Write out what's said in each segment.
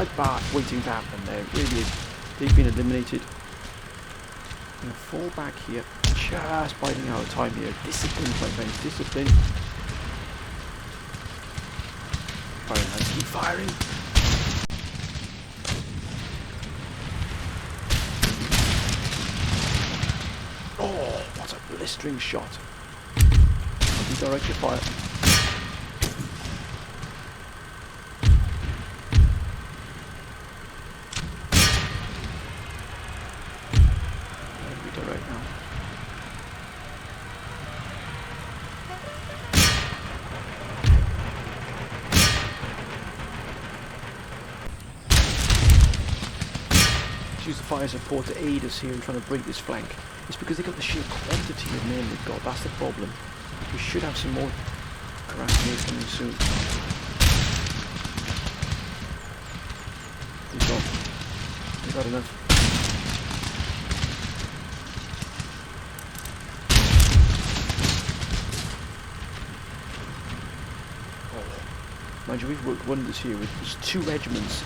bloodbath waiting to happen there. It really is. They've been eliminated. I'm going to fall back here. Just biding out of time here. Discipline, my friends. Discipline. Firing, lads. Keep firing. Oh, what a blistering shot. Redirect your fire. Redirect now. Let's use the fire support to aid us here in trying to break this flank. It's because they've got the sheer quantity of men they've got. That's the problem. We should have some more Karasmir coming soon. We've got enough. Oh. Mind you, we've worked wonders here with just 2 regiments.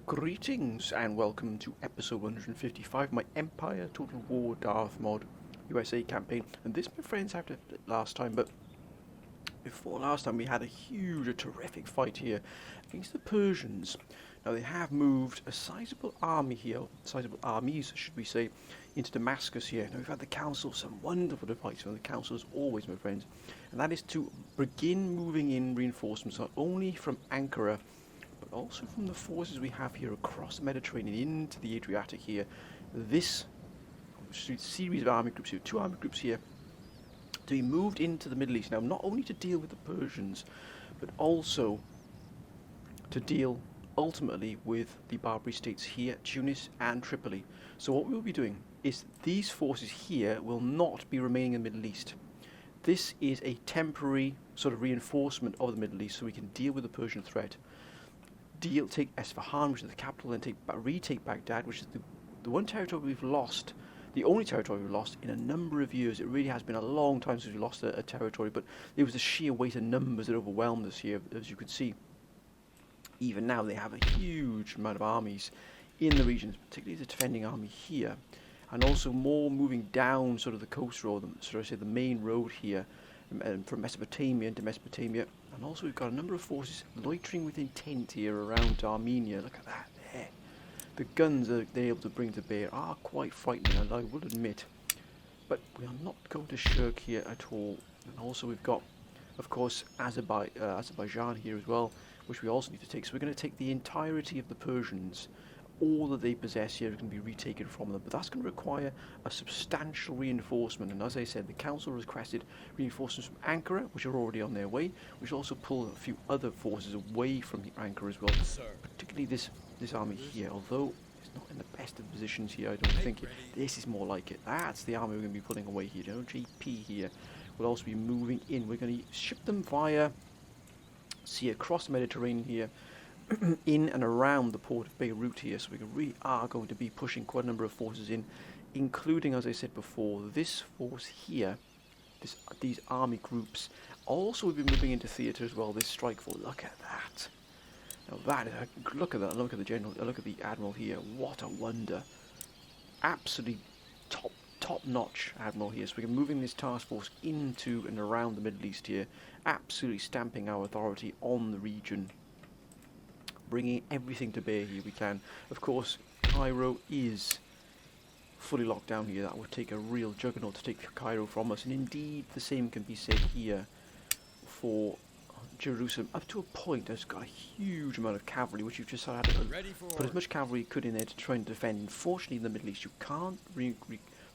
Greetings and welcome to episode 155, my Empire Total War Darth Mod USA campaign. And this, my friends, after last time, but before last time we had a terrific fight here against the Persians. Now they have moved a sizable army here, sizable armies should we say, into Damascus here. Now we've had the council, some wonderful advice from the council as always, my friends, and that is to begin moving in reinforcements not only from Ankara but also from the forces we have here across the Mediterranean into the Adriatic here. This series of army groups here, 2 army groups here, to be moved into the Middle East. Now, not only to deal with the Persians, but also to deal ultimately with the Barbary states here, Tunis and Tripoli. So what we'll be doing is these forces here will not be remaining in the Middle East. This is a temporary sort of reinforcement of the Middle East so we can deal with the Persian threat. Take Esfahan, which is the capital, and retake Baghdad, which is the one territory we've lost, the only territory we've lost in a number of years. It really has been a long time since we lost a territory, but it was the sheer weight of numbers that overwhelmed us here, as you could see. Even now, they have a huge amount of armies in the regions, particularly the defending army here, and also more moving down sort of the coast road, the main road here, from Mesopotamia into Mesopotamia. And also we've got a number of forces loitering with intent here around Armenia. Look at that there. The guns that they're able to bring to bear are quite frightening, and I will admit. But we are not going to shirk here at all. And also we've got, of course, Azerbaijan here as well, which we also need to take. So we're going to take the entirety of the Persians. All that they possess here is going to be retaken from them, but that's going to require a substantial reinforcement. And as I said, the council requested reinforcements from Ankara, which are already on their way, which also pull a few other forces away from Ankara as well, particularly this army here, although it's not in the best of positions here, I don't think. This is more like it. That's the army we're going to be pulling away here. You know, JP here will also be moving in. We're going to ship them via sea across the Mediterranean here, in and around the port of Beirut here, so we really are going to be pushing quite a number of forces in, including, as I said before, this force here, these army groups. Also we've been moving into theatre as well, this strike force. Look at that. Now that is look at that, look at the general, look at the admiral here. What a wonder. Absolutely top-notch admiral here. So we're moving this task force into and around the Middle East here, absolutely stamping our authority on the region, bringing everything to bear here we can. Of course, Cairo is fully locked down here. That would take a real juggernaut to take Cairo from us, and indeed the same can be said here for Jerusalem. Up to a point, it's got a huge amount of cavalry, which you've just had to put as much cavalry you could in there to try and defend. Unfortunately, in the Middle East, you can't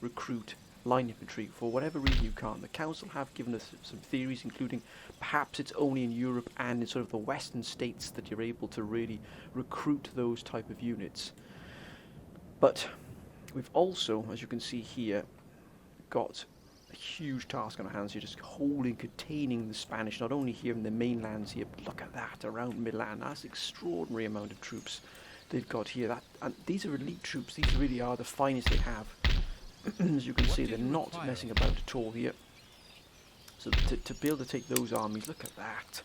recruit line infantry for whatever reason you can't. The council have given us some theories, including perhaps it's only in Europe and in sort of the Western states that you're able to really recruit those type of units. But we've also, as you can see here, got a huge task on our hands here, just holding, containing the Spanish, not only here in the mainlands here, but look at that, around Milan. That's an extraordinary amount of troops they've got here. And these are elite troops. These really are the finest they have. As you can see, they're not messing about at all here. So to be able to take those armies, look at that.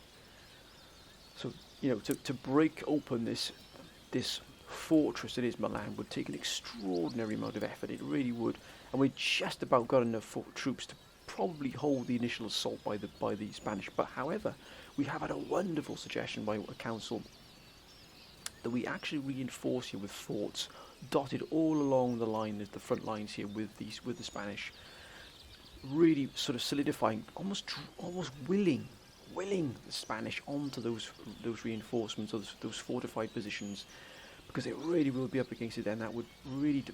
So, you know, to break open this fortress that is Milan would take an extraordinary amount of effort. It really would. And we just about got enough troops to probably hold the initial assault by the Spanish. But however, we have had a wonderful suggestion by a council that we actually reinforce here with forts dotted all along the line, the front lines here with the Spanish, really sort of solidifying, almost willing the Spanish onto those reinforcements, those fortified positions, because it really will be up against it. Then that would really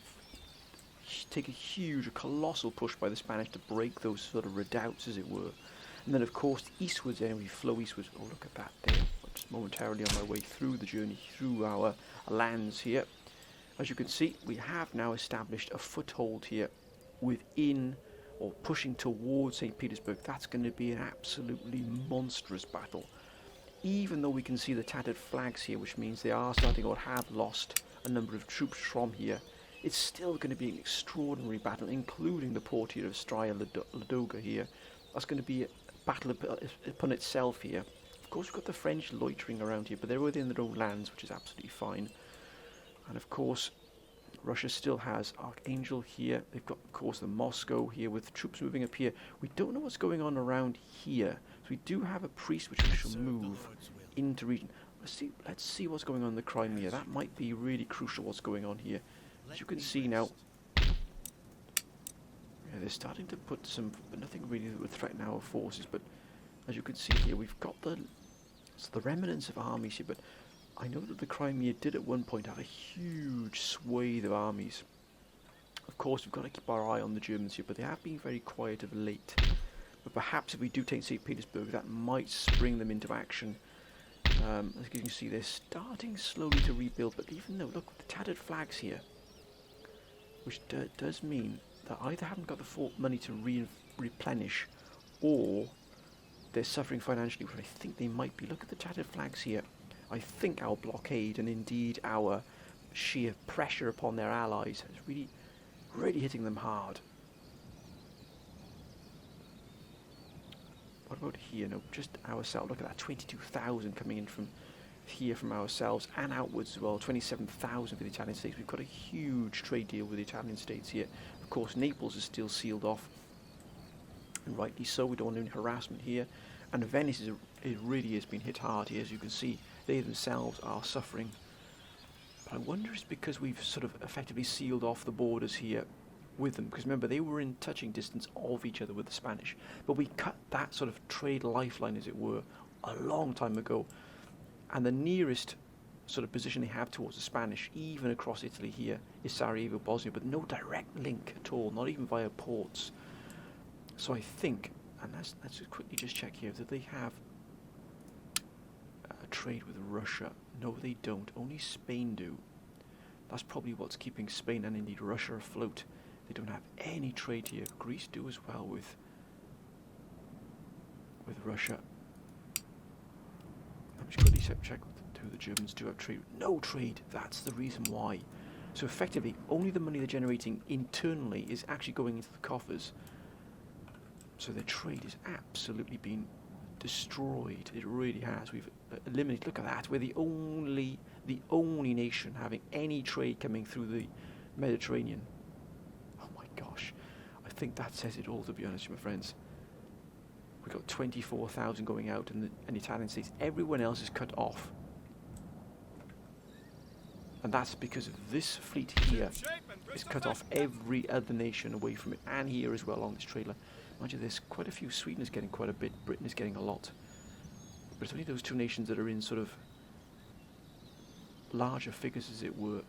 take a colossal push by the Spanish to break those sort of redoubts, as it were. And then, of course, eastwards, then we flow eastwards. Oh, look at that there. I'm just momentarily on my way through the journey through our lands here. As you can see, we have now established a foothold here within, or pushing towards St. Petersburg. That's going to be an absolutely monstrous battle. Even though we can see the tattered flags here, which means they are starting or have lost a number of troops from here, it's still going to be an extraordinary battle, including the port here of Straya Ladoga here. That's going to be a battle upon itself here. Of course, we've got the French loitering around here, but they're within their own lands, which is absolutely fine. And of course, Russia still has Archangel here. They've got, of course, the Moscow here with troops moving up here. We don't know what's going on around here. So we do have a priest which we shall move into region. Let's see what's going on in the Crimea. That might be really crucial what's going on here. As you can see now, they're starting to put some, but nothing really that would threaten our forces. But as you can see here, we've got the remnants of armies here, but I know that the Crimea did at one point have a huge swathe of armies. Of course, we've got to keep our eye on the Germans here, but they have been very quiet of late. But perhaps if we do take St. Petersburg, that might spring them into action. As you can see, they're starting slowly to rebuild, but even though, look, the tattered flags here, which does mean that either haven't got the money to replenish, or they're suffering financially, which I think they might be. Look at the tattered flags here. I think our blockade and indeed our sheer pressure upon their allies is really hitting them hard. What about here? No, just ourselves. Look at that, 22,000 coming in from here from ourselves and outwards as well. 27,000 for the Italian states. We've got a huge trade deal with the Italian states here. Of course, Naples is still sealed off, and rightly so. We don't want any harassment here. And Venice it really has been hit hard here, as you can see. They themselves are suffering. But I wonder if it's because we've sort of effectively sealed off the borders here with them. Because remember, they were in touching distance of each other with the Spanish. But we cut that sort of trade lifeline, as it were, a long time ago. And the nearest sort of position they have towards the Spanish, even across Italy here, is Sarajevo, Bosnia. But no direct link at all, not even via ports. So I think, and let's quickly just check here, that they have trade with Russia. No, they don't. Only Spain do. That's probably what's keeping Spain and indeed Russia afloat. They don't have any trade here. Greece do as well with Russia. I'm just quickly check who the Germans do have trade. No trade. That's the reason why. So effectively, only the money they're generating internally is actually going into the coffers. So their trade has absolutely been destroyed. It really has. We've eliminated. Look at that. We're the only nation having any trade coming through the Mediterranean. Oh my gosh, I think that says it all, to be honest, my friends. We've got 24,000 going out in the Italian states. Everyone else is cut off. And that's because of this fleet here is cut off every other nation away from it, and here as well on this trailer. Mind you, there's quite a few. Sweden is getting quite a bit, Britain is getting a lot. But it's only those two nations that are in sort of larger figures, as it were,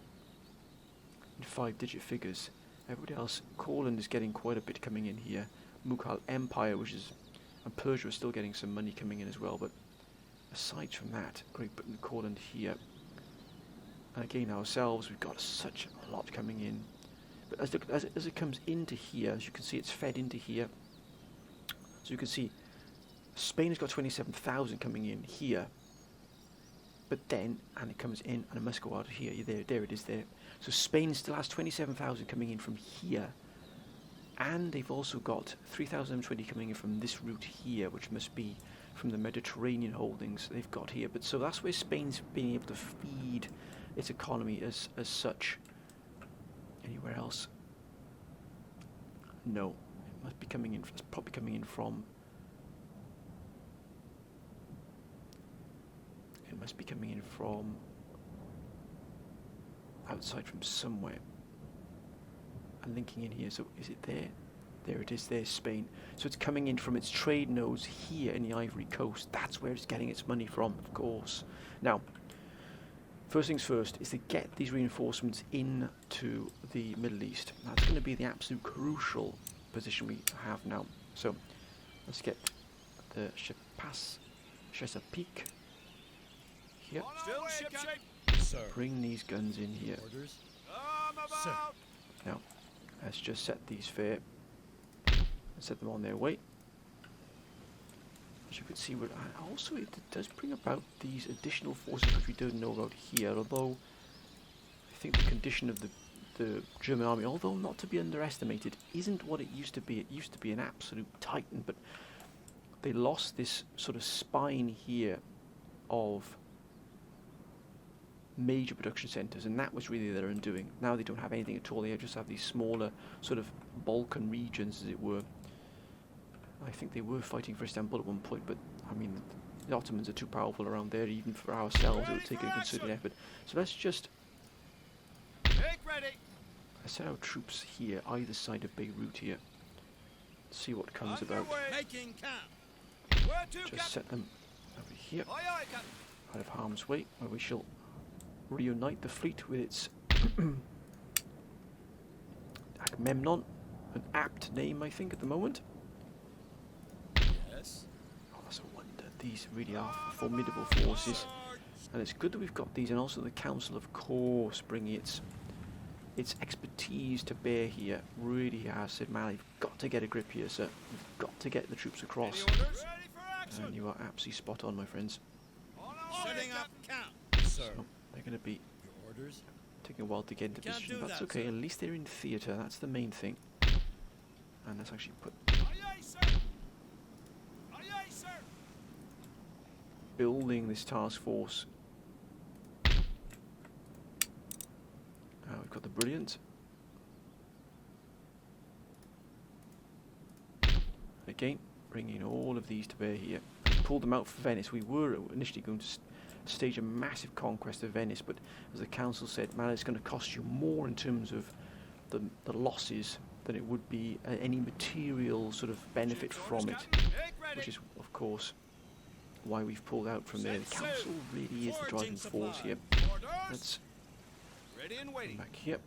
in 5-digit figures. Everybody else, Courland is getting quite a bit coming in here. Mughal Empire, and Persia is still getting some money coming in as well, but aside from that, Great Britain, Courland here. And again, ourselves, we've got such a lot coming in. But as it comes into here, as you can see, it's fed into here. So you can see, Spain has got 27,000 coming in here. But then, and it comes in, and it must go out of here. There it is there. So Spain still has 27,000 coming in from here. And they've also got 3,020 coming in from this route here, which must be from the Mediterranean holdings they've got here. But so that's where Spain's being able to feed its economy as such. Anywhere else? No. It must be coming in. It's probably coming in from. It must be coming in from outside from somewhere. And linking in here. So is it there? There it is. There's Spain. So it's coming in from its trade nodes here in the Ivory Coast. That's where it's getting its money from, of course. Now, first things first is to get these reinforcements into the Middle East. That's going to be the absolute crucial position we have now. So let's get the Chesapeake here. Bring these guns in here. Now, let's just set these fair and set them on their way. As you can see, also it does bring about these additional forces which we don't know about here, although I think the condition of the German army, although not to be underestimated, isn't what it used to be. It used to be an absolute titan, but they lost this sort of spine here of major production centres, and that was really their undoing. Now they don't have anything at all. They just have these smaller sort of Balkan regions, as it were. I think they were fighting for Istanbul at one point, but I mean, the Ottomans are too powerful around there. Even for ourselves, it would take a considerable effort. So let's just set our troops here, either side of Beirut here. See what comes about. Just set them over here, out of harm's way, where we shall reunite the fleet with its Agamemnon, an apt name, I think, at the moment. Oh, that's a wonder. These really are formidable forces, and it's good that we've got these, and also the Council, of course, bringing its expertise to bear here. Really has said, man, you've got to get a grip here, sir. You've got to get the troops across. And you are absolutely spot on, my friends. Setting up camp, sir. So they're going to be taking a while to get into position. That's okay. At least they're in theatre. That's the main thing. And let's actually put building this task force. We've got the Brilliant. Again, bringing all of these to bear here. Pulled them out for Venice. We were initially going to stage a massive conquest of Venice, but as the council said, man, it's going to cost you more in terms of the losses than it would be any material sort of benefit from it, which is, of course, why we've pulled out from there. The council really is the driving force here. Let's come back here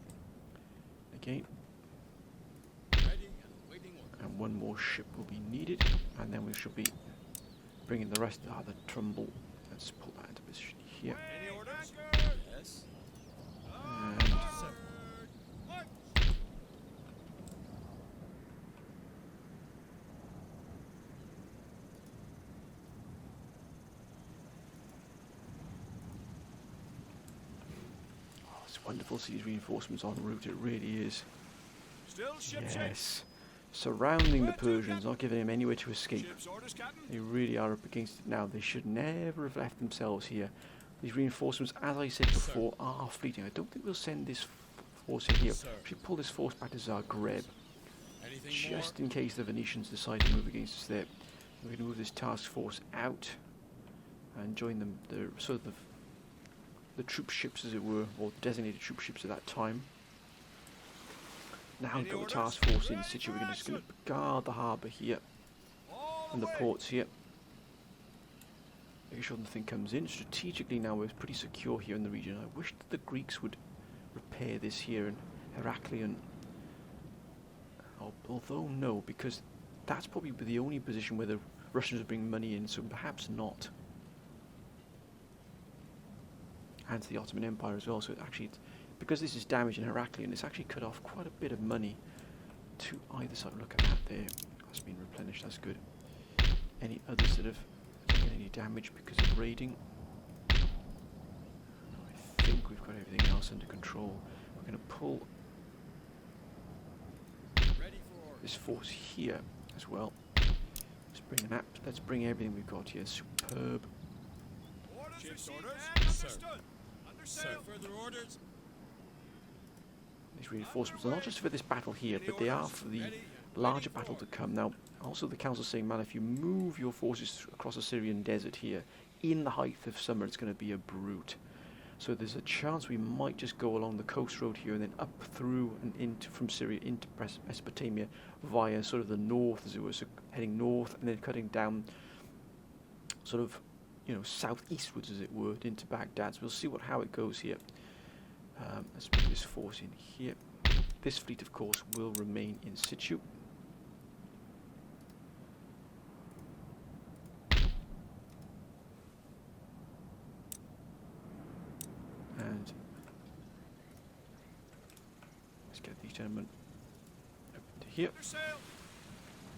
again, and one more ship will be needed, and then we should be bringing the rest. The Trumbull. Let's pull that into position here. Yes. And it's wonderful to see these reinforcements en route. It really is. Yes. Surrounding the Persians, not giving them anywhere to escape. They really are up against it now. They should never have left themselves here. These reinforcements, as I said before, are fleeting. I don't think we'll send this force in here. We should pull this force back to Zagreb, just in case the Venetians decide to move against us there. We're going to move this task force out and join them. The the troop ships, as it were, or designated troop ships at that time. Now we've got the task force in situ. We're just going to guard the harbour here and the ports here, making sure nothing comes in. Strategically now we're pretty secure here in the region. I wish that the Greeks would repair this here in Heraklion. Although no, because that's probably the only position where the Russians would bring money in, so perhaps not. And to the Ottoman Empire as well, so because this is damaged in Heraklion, it's actually cut off quite a bit of money to either side. Look at that there, that's been replenished, that's good. Any others that have taken any damage because of raiding? I think we've got everything else under control. We're going to pull this force here as well. Let's bring everything we've got here. Superb. Ship's orders. Sir. Sir. Further orders. These reinforcements are not just for this battle here, but they are for the larger battle to come. Now, also the council saying, man, if you move your forces across the Syrian desert here, in the height of summer, it's going to be a brute. So there's a chance we might just go along the coast road here and then up through and from Syria into Mesopotamia via sort of the north, as it was, so heading north and then cutting down sort of, you know, southeastwards, as it were, into Baghdad. So we'll see how it goes here. Let's put this force in here. This fleet, of course, will remain in situ. And let's get these gentlemen up into here.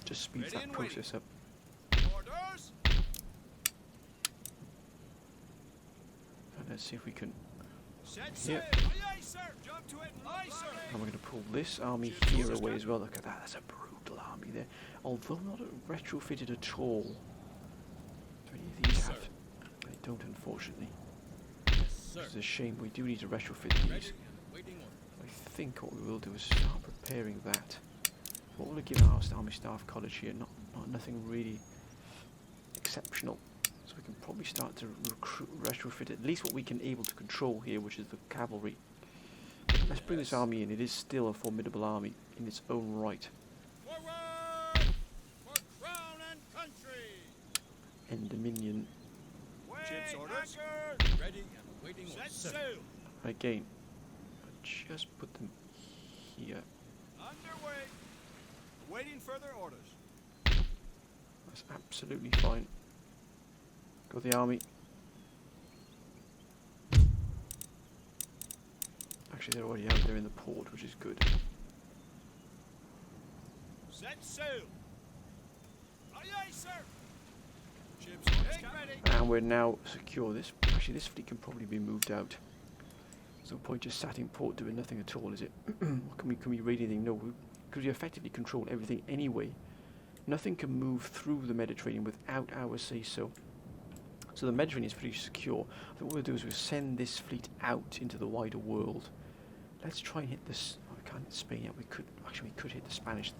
Just speeds that process up. Orders. And let's see if we can. Set Here. sail. Aye, aye, sir. Jump to it. Aye, sir. And we're going to pull this army here away as well. Look at that, that's a brutal army there. Although not retrofitted at all. Do any of these have? They don't, unfortunately. It's a shame. We do need to retrofit these. I think what we will do is start preparing that. What will we give our Army Staff College here? Nothing really exceptional. So we can probably start to retrofit at least what we can able to control here, which is the cavalry. Let's bring this army in. It is still a formidable army in its own right. Forward for crown and country. And Dominion. Ship's orders. Ready and waiting. Set sail. Again, I just put them here. Underway. Waiting further orders. That's absolutely fine. Got the army. Actually, they're already out there in the port, which is good. Set sail. Aye, aye, sir. Ship's orders. Ready. And we're now secure. Actually, this fleet can probably be moved out. There's no point just sat in port doing nothing at all, is it? Can we raid anything? No, because we effectively control everything anyway. Nothing can move through the Mediterranean without our say-so. So the Mediterranean is pretty secure. I think what we'll do is we'll send this fleet out into the wider world. Let's try and hit this. Oh, we can't hit Spain yet. We could hit the Spanish.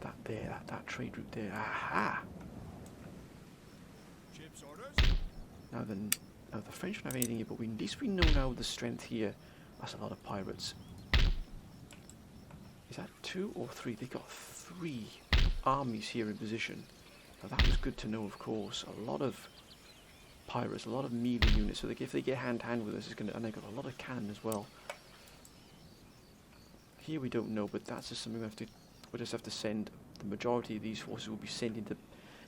That trade route there. Aha! Ship's orders. Now the French don't have anything here, but at least we know now the strength here. That's a lot of pirates. Is that 2 or 3? They got 3 armies here in position. Now that was good to know, of course. A lot of pirates, a lot of melee units. So if they get hand to hand with us, and they got a lot of cannon as well. Here we don't know, but that's just something we just have to send. The majority of these forces will be sent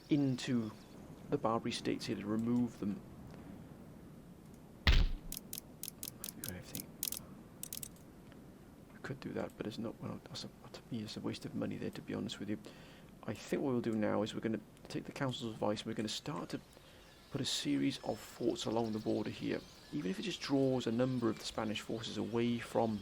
into the Barbary states here to remove them. Could do that, but it's not. Well, to me, it's a waste of money there, to be honest with you. I think what we'll do now is we're going to take the council's advice. We're going to start to put a series of forts along the border here, even if it just draws a number of the Spanish forces away from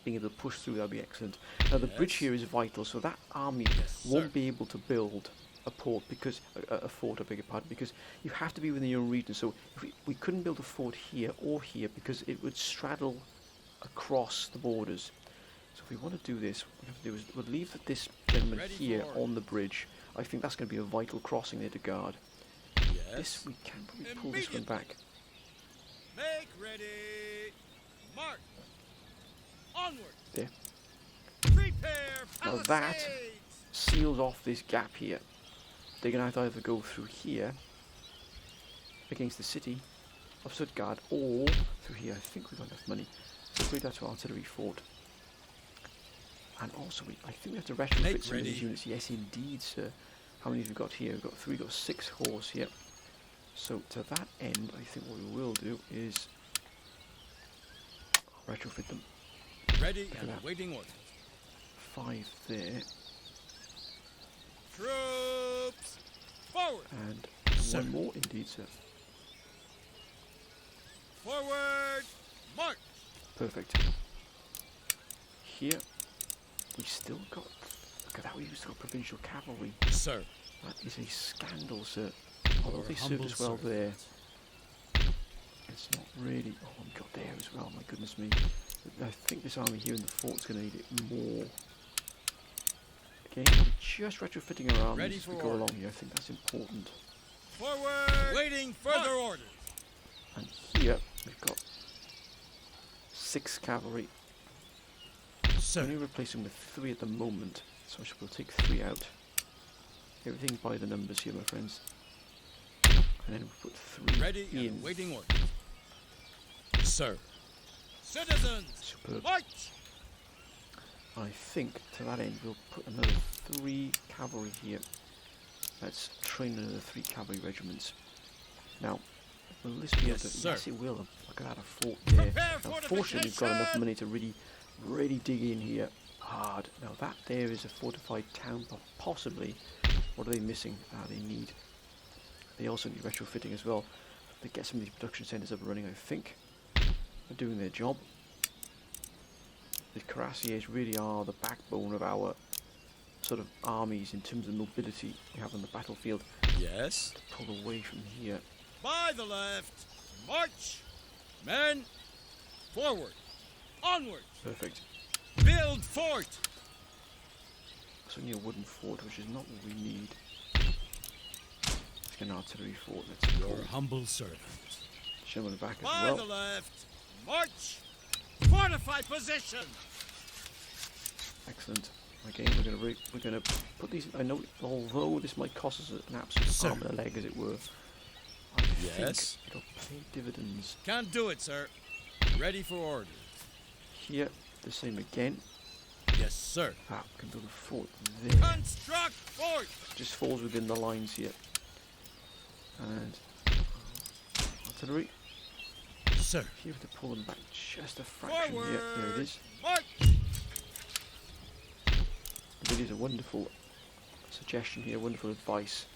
being able to push through. That'll be excellent. Now the bridge here is vital, so that army won't be able to build a port because a fort, I beg your pardon, because you have to be within your own region. So if we couldn't build a fort here or here because it would straddle across the borders. So if we want to do this, what we have to do is we'll leave this gentleman here on the bridge. I think that's going to be a vital crossing there to guard. This we can probably pull this one back. Men ready. March. Onward. There. Prepare Now palisades. that seals off this gap here. They're going to have to either go through here against the city of Stuttgart or through here. I think we've got enough money. So upgrade that to artillery fort. And also, I think we have to retrofit some of these units. Yes, indeed, sir. How many have we got here? We've got 3, we've got 6 horse here. So to that end, I think what we will do is retrofit them. Ready and awaiting orders. 5 there. Troops forward. And one more, indeed, sir. Forward. March. Perfect. Here, we still got. Look at that, we've still got provincial cavalry. Sir. That is a scandal, sir. Although they served us well servant. there. It's not really. Oh, we got there as well, my goodness me. I think this army here in the fort's going to need it more. Again, just retrofitting our armies as we go along here. I think that's important. Forward. Waiting further orders. And here, we've got 6 cavalry. Sir. I'm only replacing with 3 at the moment, so I should we'll take 3 out. Everything by the numbers here, my friends. And then we put 3 ready in. and waiting orders. Sir. Citizens. Superb. March. I think to that end we'll put another 3 cavalry here. Let's train another 3 cavalry regiments. Now, will this be able to? Yes, it will. Look at that, a fort there. Unfortunately, we've got enough money to really dig in here hard. Now that there is a fortified town, but possibly, what are they missing? They need. They also need retrofitting as well. They get some of these production centres up and running. I think they're doing their job. The cuirassiers really are the backbone of our sort of armies in terms of mobility we have on the battlefield. Yes. To pull away from here. By the left. March. Men. Forward. Onward. Perfect. Build fort. It's only a wooden fort, which is not what we need. Let's get an artillery fort. Let's Your pull. humble servant. Show on the back as By well. the left. March. Fortify position. Excellent. Again, we're gonna put these. I know, although this might cost us an absolute arm and a leg, as it were. I Yes. think it'll pay dividends. Can't do it, sir. Ready for orders. Here, the same again. Yes, sir. We can build a fort there. Construct fort. Just falls within the lines here. And artillery. Sir. Here we have to pull them back just a fraction. Forward. Here, there it is. March. It is a wonderful suggestion here, wonderful advice.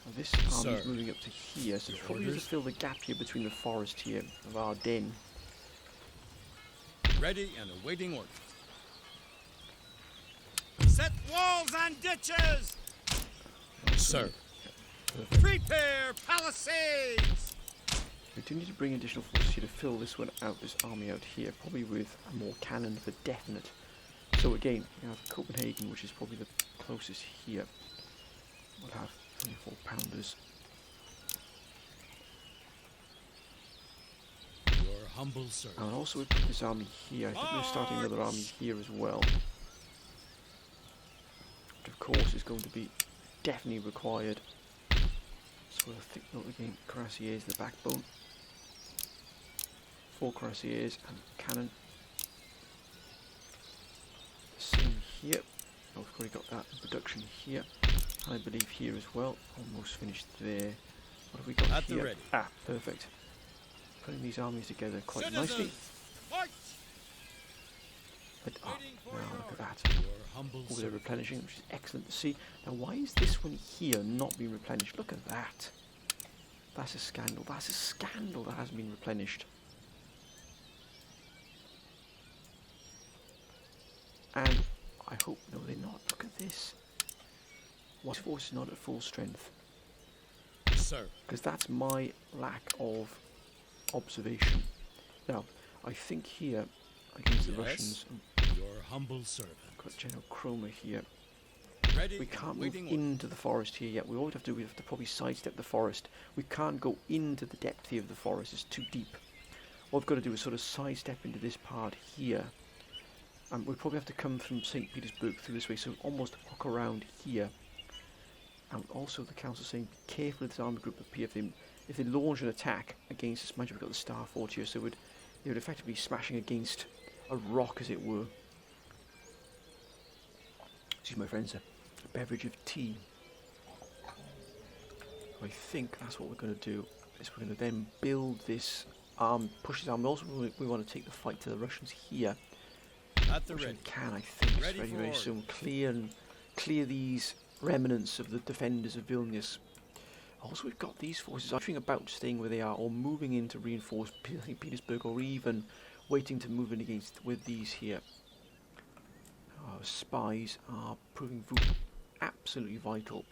Now this army is moving up to here, so it's probably to fill the gap here between the forest here of Ardennes. Ready and awaiting orders. Set walls and ditches. Sir. Perfect. Prepare palisades. We do need to bring additional forces here to fill this one out, this army out here, probably with more cannon for definite. So again, we have Copenhagen, which is probably the closest here. We'll have 24 pounders. Your humble servant. And also we put this army here. I think we're starting another army here as well. Which of course is going to be definitely required. So we'll think, note again, cuirassiers, the backbone. 4 cuirassiers and cannon. Same here. Oh, we've already got that in production here. And I believe here as well. Almost finished there. What have we got At the here? ready. Perfect. Putting these armies together quite Citizens, nicely. march. But, Waiting for now your look at orders. that. Your humble Oh, they're servant. replenishing, which is excellent to see. Now, why is this one here not being replenished? Look at that. That's a scandal. That's a scandal that hasn't been replenished. And I hope, no, they're not. Look at this. Why is force not at full strength? Sir. Because that's my lack of observation. Now, I think here, against the Yes. Russians, Your humble servant. got General Cromer here. Ready We and can't move waiting orders. into the forest here yet. We we have to probably sidestep the forest. We can't go into the depth here of the forest. It's too deep. what we've got to do is sort of sidestep into this part here. We'll probably have to come from St. Petersburg through this way, so almost hook around here. And also the council saying, be careful of this army group up here. If they launch an attack against us, mind you, we've got the Star Fort here, so they would effectively be smashing against a rock, as it were. Excuse my friends, a beverage of tea. I think that's what we're going to do, is we're going to then build this arm, push this arm. Also, we want to take the fight to the Russians here. At the Which ready. we can, I think, Ready very, very for soon. Clear these remnants of the defenders of Vilnius. Also, we've got these forces either about staying where they are, or moving in to reinforce Petersburg, or even waiting to move in against with these here. Our spies are proving absolutely vital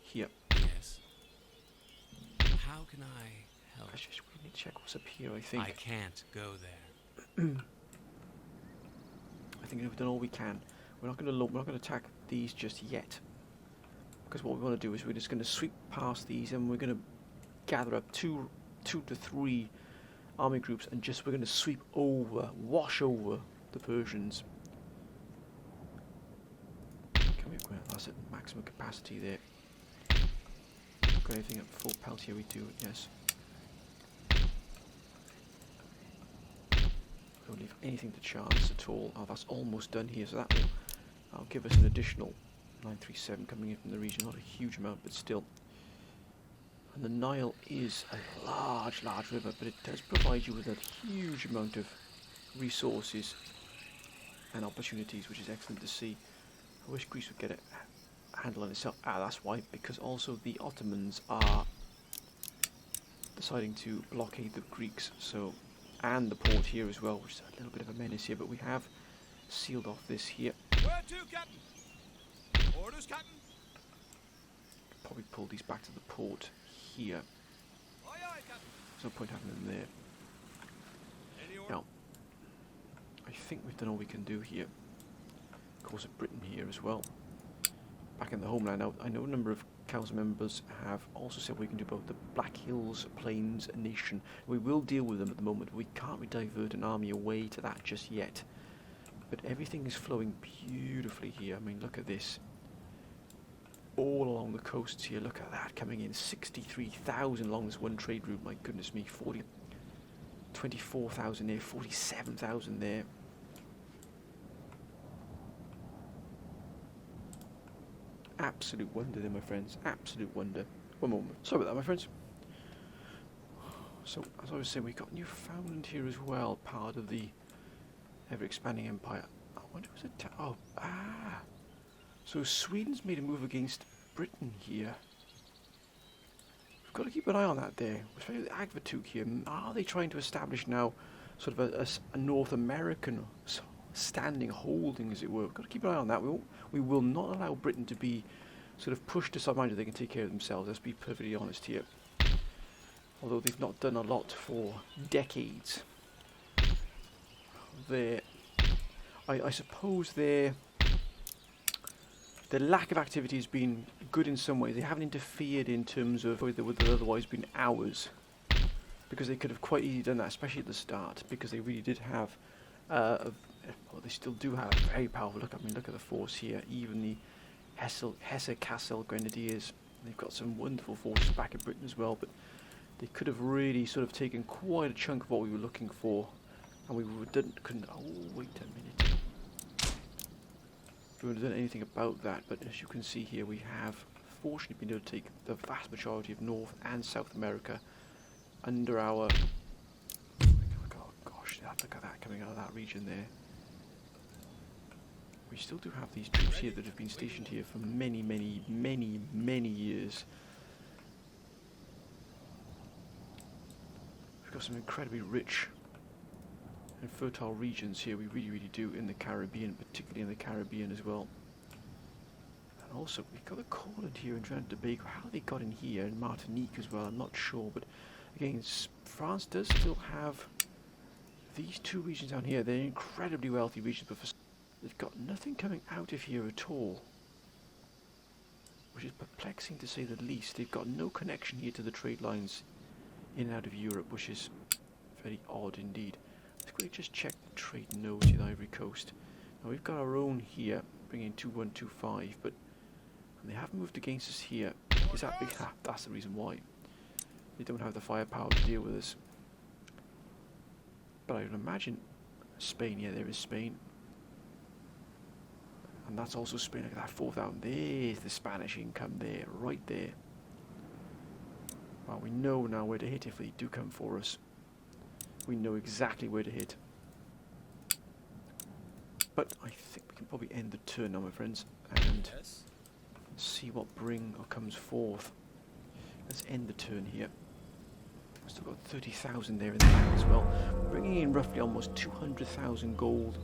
here. Yes. How can I help? Actually, we need to check what's up here, I think. I can't go there. I think we've done all we can. We're not going to attack these just yet, because what we want to do is we're just going to sweep past these, and we're going to gather up two to three army groups, and we're going to sweep over, wash over the Persians. That's at maximum capacity there. Got anything at full pelt here? We do, yes. Don't leave anything to chance at all. Oh, that's almost done here, so that will give us an additional 937 coming in from the region. Not a huge amount, but still. And the Nile is a large river, but it does provide you with a huge amount of resources and opportunities, which is excellent to see. I wish Greece would get a handle on itself. That's why, because also the Ottomans are deciding to blockade the Greeks, so, and the port here as well, which is a little bit of a menace here, but we have sealed off this here. Where to, Captain? Orders, Captain. Probably pull these back to the port here. Aye, aye, Captain. There's no point having them there. Any order? Now, I think we've done all we can do here. Of course, of Britain here as well. Back in the homeland now, I know a number of council members have also said we can do both the Black Hills Plains nation. We will deal with them at the moment. We can't really divert an army away to that just yet. But everything is flowing beautifully here. I mean, look at this. All along the coasts here, look at that coming in. 63,000 along this one trade route. My goodness me, 24,000 there, 47,000 there. Absolute wonder there, my friends. Absolute wonder. One moment. Sorry about that, my friends. So, as I was saying, we've got Newfoundland here as well, part of the ever-expanding empire. I wonder who's so Sweden's made a move against Britain here. We've got to keep an eye on that there. Especially the Agvatuk here. Are they trying to establish now sort of a North American standing holding, as it were? We've got to keep an eye on that. We will not allow Britain to be sort of pushed to some mind that they can take care of themselves. Let's be perfectly honest here. Although they've not done a lot for decades. I suppose their lack of activity has been good in some ways. They haven't interfered in terms of where there would have otherwise been hours, because they could have quite easily done that, especially at the start, because they really did have well, they still do have a very powerful look at the force here. Even the Hesse-Kassel Grenadiers, they've got some wonderful forces back in Britain as well, but they could have really sort of taken quite a chunk of what we were looking for, and we couldn't. Oh, wait a minute. We haven't done anything about that, but as you can see here, we have fortunately been able to take the vast majority of North and South America under our. Oh gosh, look at that coming out of that region there. We still do have these troops here that have been stationed here for many, many, many, many years. We've got some incredibly rich and fertile regions here. We really, really do in the Caribbean, particularly in the Caribbean as well. And also, we've got a Courland here in Trinidad and Tobago. How they got in here, in Martinique as well, I'm not sure. But again, France does still have these two regions down here. They're incredibly wealthy regions, but they've got nothing coming out of here at all, which is perplexing to say the least. They've got no connection here to the trade lines in and out of Europe, which is Very odd indeed. Let's quickly just check the trade nodes in the Ivory Coast. Now we've got our own here, bringing 2125, but and they have moved against us here. Is that big? Ah, that's the reason why. They don't have the firepower to deal with us. But I would imagine Spain, yeah, there is Spain. And that's also Spain. Look at that, 4,000. There's the Spanish income there, right there. Well, we know now where to hit if they do come for us. We know exactly where to hit. But I think we can probably end the turn now, my friends, and see what bring or comes forth. Let's end the turn here. We've still got 30,000 there in the bank as well. Bringing in roughly almost 200,000 gold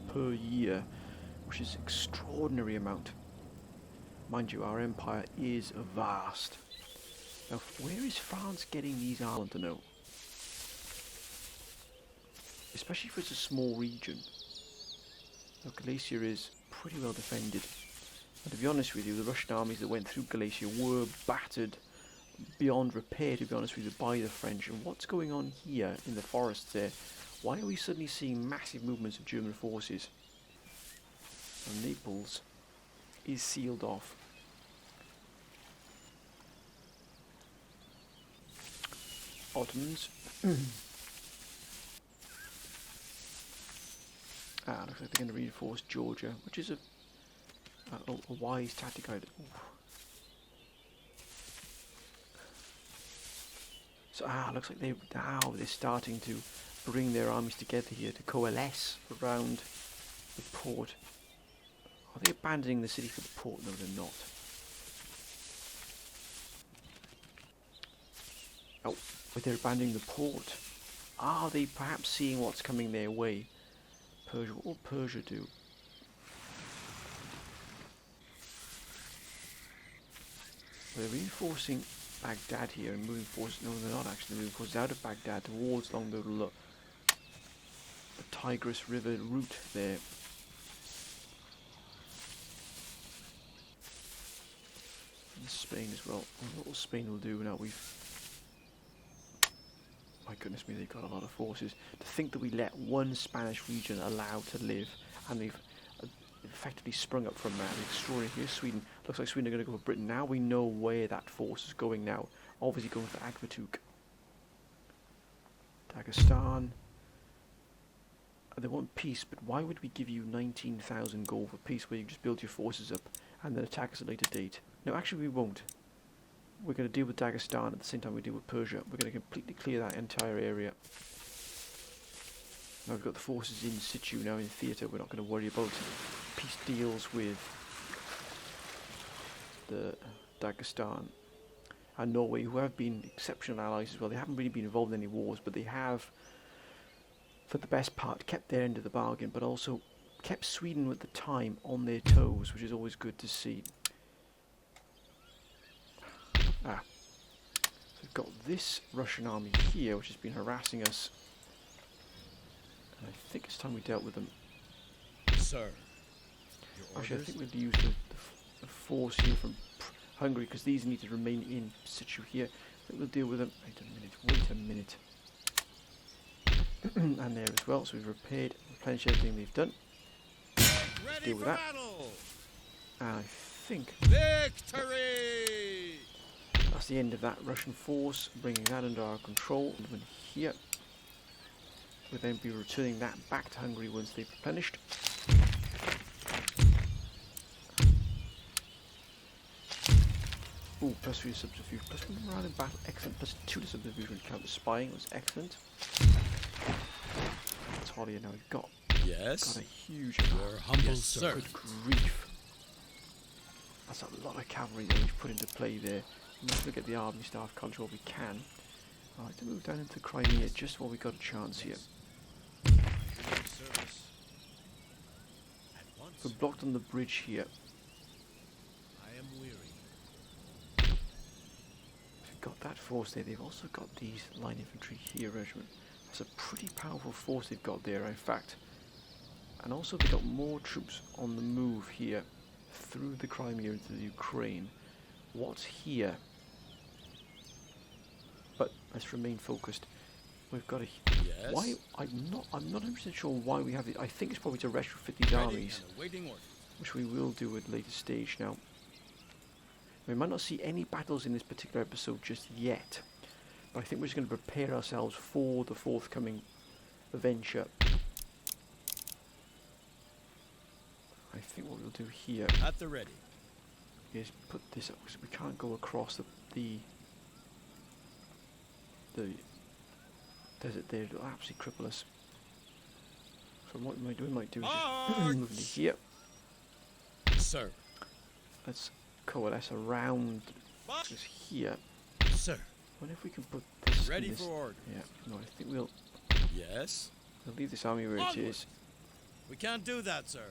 per year, which is an extraordinary amount. Mind you, our empire is vast. Now, where is France getting these islands to know? Especially if it's a small region. Now, Galicia is pretty well defended. And to be honest with you, the Russian armies that went through Galicia were battered beyond repair, to be honest with you, by the French. And what's going on here in the forests there? Why are we suddenly seeing massive movements of German forces? And Naples is sealed off. Ottomans. Looks like they're going to reinforce Georgia, which is a wise tactic. So looks like they're starting to bring their armies together here to coalesce around the port. Are they abandoning the city for the port? No, they're not. Oh, but they're abandoning the port. Are they perhaps seeing what's coming their way? Persia, what will Persia do? They're reinforcing Baghdad here and moving forces. No, they're not actually moving forces out of Baghdad towards along the Tigris River route there. And Spain as well. What will Spain will do now? My goodness me, they've got a lot of forces. To think that we let one Spanish region allowed to live, and they've effectively sprung up from that. Extraordinary. Here's Sweden. Looks like Sweden are going to go for Britain. Now we know where that force is going now. Obviously going for Akbatuk. Dagestan. They want peace, but why would we give you 19,000 gold for peace where you just build your forces up and then attack us at a later date? No, actually we won't. We're going to deal with Dagestan at the same time we deal with Persia. We're going to completely clear that entire area. Now we've got the forces in situ now in theatre. We're not going to worry about peace deals with the Dagestan and Norway, who have been exceptional allies as well. They haven't really been involved in any wars, but they have, for the best part, kept their end of the bargain, but also kept Sweden at the time on their toes, which is always good to see. So we've got this Russian army here, which has been harassing us. And I think it's time we dealt with them. Sir, actually, I think we'll use the force here from Hungary, because these need to remain in situ here. I think we'll deal with them. Wait a minute. And there as well. So we've replenished everything they've done. Let's deal with that. And I think victory! That's the end of that Russian force, bringing that under our control. And here, we'll then be returning that back to Hungary once they've replenished. Ooh, +3 to subterfuge, +1 morale in battle, excellent, +2 to subterfuge when it counts spying, was excellent. That's Holly, now we've got a huge your humble servant. Good grief. That's a lot of cavalry that we've put into play there. We must look at the army staff culture what we can. I'd like to move down into Crimea just while we got a chance here. We're blocked on the bridge here. I am weary. We've got that force there. They've also got these line infantry here regiment. That's a pretty powerful force they've got there, in fact. And also they've got more troops on the move here through the Crimea into the Ukraine. What's here? But let's remain focused. we've got a... Yes. Why? I'm not 100% sure why we have it. I think it's probably to retrofit these Ready armies, and awaiting orders. which we will do at a later stage now. We might not see any battles in this particular episode just yet, but I think we're just going to prepare ourselves for the forthcoming adventure. I think what we'll do here At the ready. is put this up because we can't go across the desert there. It'll absolutely cripple us. So what we might do is just move it here. Sir. Let's coalesce around this here. Sir. I wonder if we can put this Ready in this. for order. Yeah, no, I think we'll Yes. leave this army where it Onward. is. We can't do that, sir.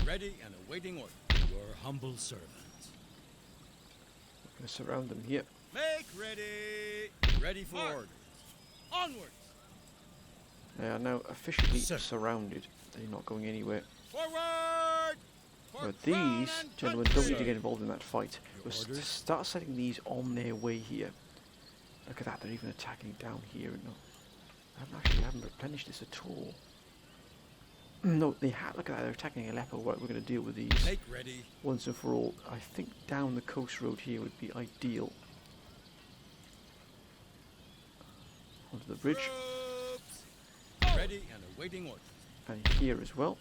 Ready and awaiting order. Your humble servant. We're going to surround them here. Make ready. Ready for orders. Onwards. They are now officially Sir. surrounded. They're not going anywhere. Forward. For But crown these and gentlemen country. don't need to get involved in that fight. Your We'll orders? start setting these on their way here. Look at that, they're even attacking down here. No, I haven't replenished this at all. No, they have. Look at that, they're attacking Aleppo. Right, we're going to deal with these Make ready. once and for all. I think down the coast road here would be ideal. Onto the bridge, Troops. Ready and awaiting orders. and here as well.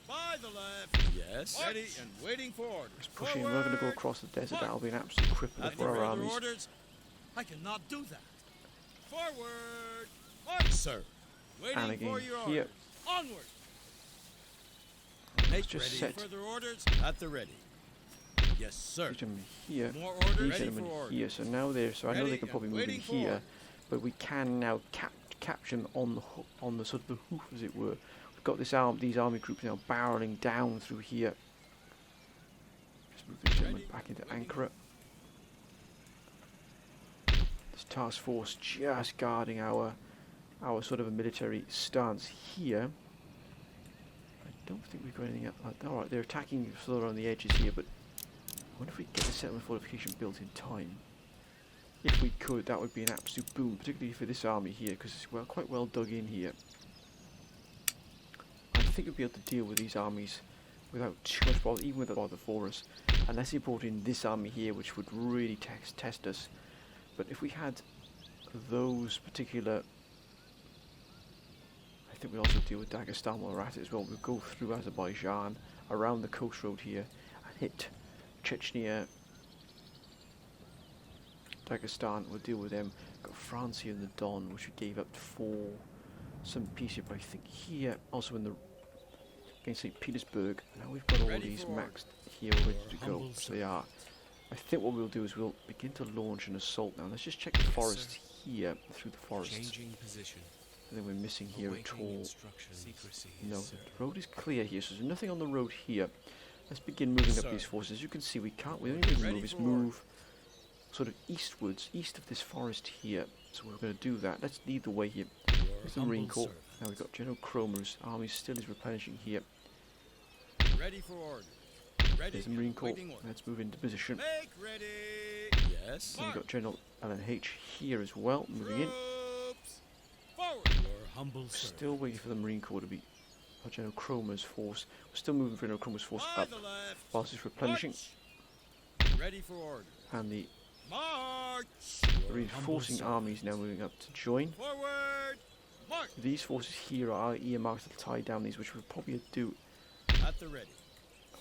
By the left. Yes. Ready and waiting for orders. Just pushing. We're not going to go across the desert. That'll be an absolute crippler At for the our ready armies. orders. I cannot do that. Forward. March, sir. Waiting And again for your here. orders. Onward. Let's Make just ready. set Further orders. At the ready. Yes, sir. these gentlemen here. More orders. These Ready gentlemen for orders. here. So now they're. So I know Ready they can probably and move in waiting for here, orders. but we can now capture them on the on the sort of the hoof, as it were. We've got these army groups now barreling down through here. Just move these gentlemen Ready, back into waiting. Ankara. This task force just guarding our sort of a military stance here. I don't think we've got anything else. Alright, they're attacking sort of around the edges here, but I wonder if we can get the settlement fortification built in time. If we could, that would be an absolute boom, particularly for this army here, because it's quite well dug in here. I think we'd be able to deal with these armies without too much bother, even with a bother for us, unless they brought in this army here, which would really test us. But if we had those particular... I think we'll also deal with Dagestan while we're at it as well. We'll go through Azerbaijan, around the coast road here, and hit Chechnya, Dagestan. We'll deal with them. Got France here in the Don, which we gave up for some peace here, but I think here, also in the against St. Petersburg, now we've got all Ready these for maxed here ready to go, humble so they are. I think what we'll do is we'll begin to launch an assault now. Let's just check the forest here, through the forest. Changing position. I think we're missing here at Awaiting all. instructions. Secrecy. No, sir. the road is clear here, so there's nothing on the road here. Let's begin moving up Sir. these forces. As you can see, we only need to Ready move is for move sort of eastwards, east of this forest here. So we're going to do that. Let's lead the way here. Your Here's the Marine humble Corps. servant. Now we've got General Cromer's army still is replenishing here. Ready for orders. Ready There's the and Marine Corps. awaiting orders. Let's move into position. Make ready. Yes. And we've got General LNH here as well, moving in. Troops. Forward. Your humble servant. Still waiting for the Marine Corps to be... General Cromer's force. We're still moving for General Cromer's force By up the left. whilst it's replenishing. March. Ready for orders. And the March. Your reinforcing humble armies now moving up to join. servant. Forward. March. These forces here are earmarked to tie down these, which we'll probably do At the ready.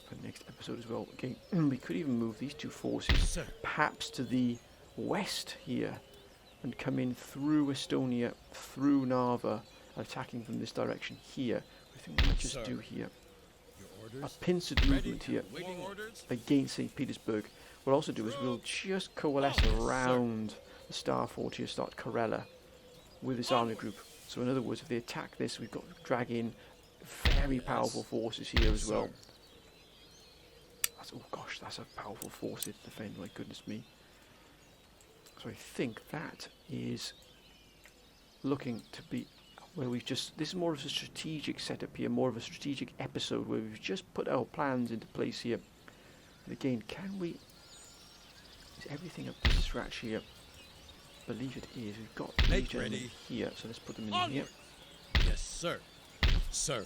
for the next episode as well. Again, we could even move these two forces Sir. perhaps to the west here and come in through Estonia, through Narva, attacking from this direction here. I think we might just Sir. do here Your a orders. pincered Ready movement here and waiting orders. against St. Petersburg. What we'll also do is we'll just coalesce Oh, yes, sir. around the Star Fort here, start Karela, with this army group. So in other words, if they attack this, we've got to drag in very Yes. powerful forces here as well. Sir. Oh gosh, that's a powerful force here to defend, my goodness me. So I think that is looking to be where we've just, this is more of a strategic setup here, more of a strategic episode where we've just put our plans into place here. And again, can we, is everything up to scratch here? believe it is. We've got Make these gentlemen ready. here, so let's put them in Onward. here. Yes, sir. Sir.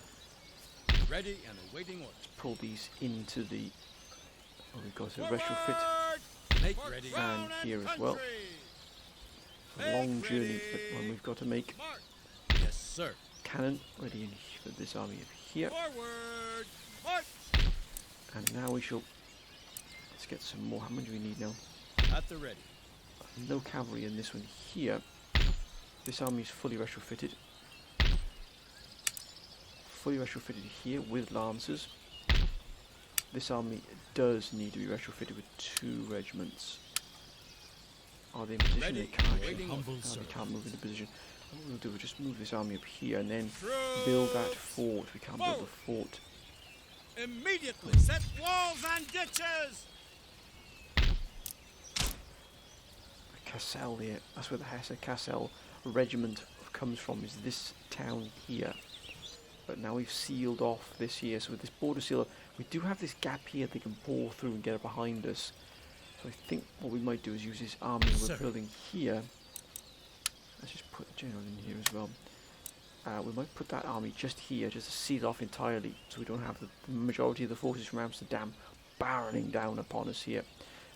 Ready and awaiting orders. Pull these into the... Oh, we've got a retrofit Make ready. fan here as well. A long journey, but one we've got to make. Mark. Yes, sir. Cannon ready for this army of here. Forward. March. And now we shall... Let's get some more. How many do we need now? At the ready. No cavalry in this one here. This army is fully retrofitted. Fully retrofitted here with lancers. This army does need to be retrofitted with 2 regiments. Are they in position? Ready. They can't actually. Waiting Humble, orders, sir. they can't move into position. What we'll do is just move this army up here and then build that fort. We can't build a fort. Immediately set walls and ditches. Cassel here. That's where the Hesse Cassel regiment comes from, is this town here. But now we've sealed off this here, so with this border sealer, we do have this gap here they can bore through and get it behind us. So I think what we might do is use this army we're building here. Let's just put the general in here as well. We might put that army just here, just to seal off entirely, so we don't have the majority of the forces from Amsterdam barreling down upon us here.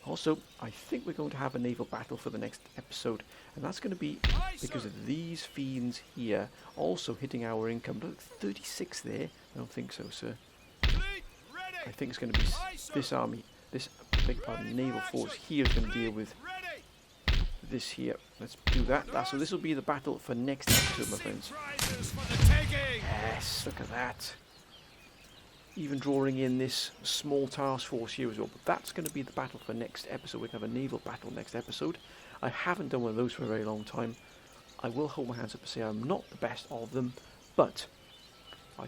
Also, I think we're going to have a naval battle for the next episode, and that's going to be because of these fiends here also hitting our income. Look, 36 there. I don't think so, sir. I think it's going to be this army, this big naval force here is going to deal with this here. Let's do that. So this will be the battle for next episode, my friends. Yes, look at that. Even drawing in this small task force here as well. But that's going to be the battle for next episode. We're going to have a naval battle next episode. I haven't done one of those for a very long time. I will hold my hands up and say I'm not the best of them, but I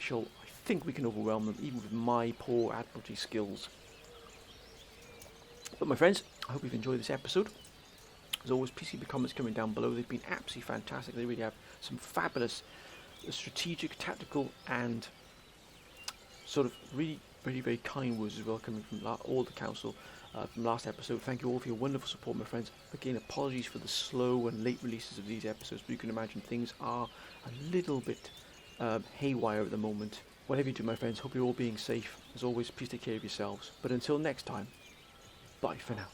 think we can overwhelm them, even with my poor admiralty skills. But my friends, I hope you've enjoyed this episode. As always, please keep your comments coming down below. They've been absolutely fantastic. They really have some fabulous strategic, tactical, and sort of really very, very kind words as well coming from all the council from last episode. Thank you all for your wonderful support, my friends. Again, apologies for the slow and late releases of these episodes, but you can imagine things are a little bit haywire at the moment. Whatever you do, my friends, hope you're all being safe. As always, please take care of yourselves. But until next time, bye for now.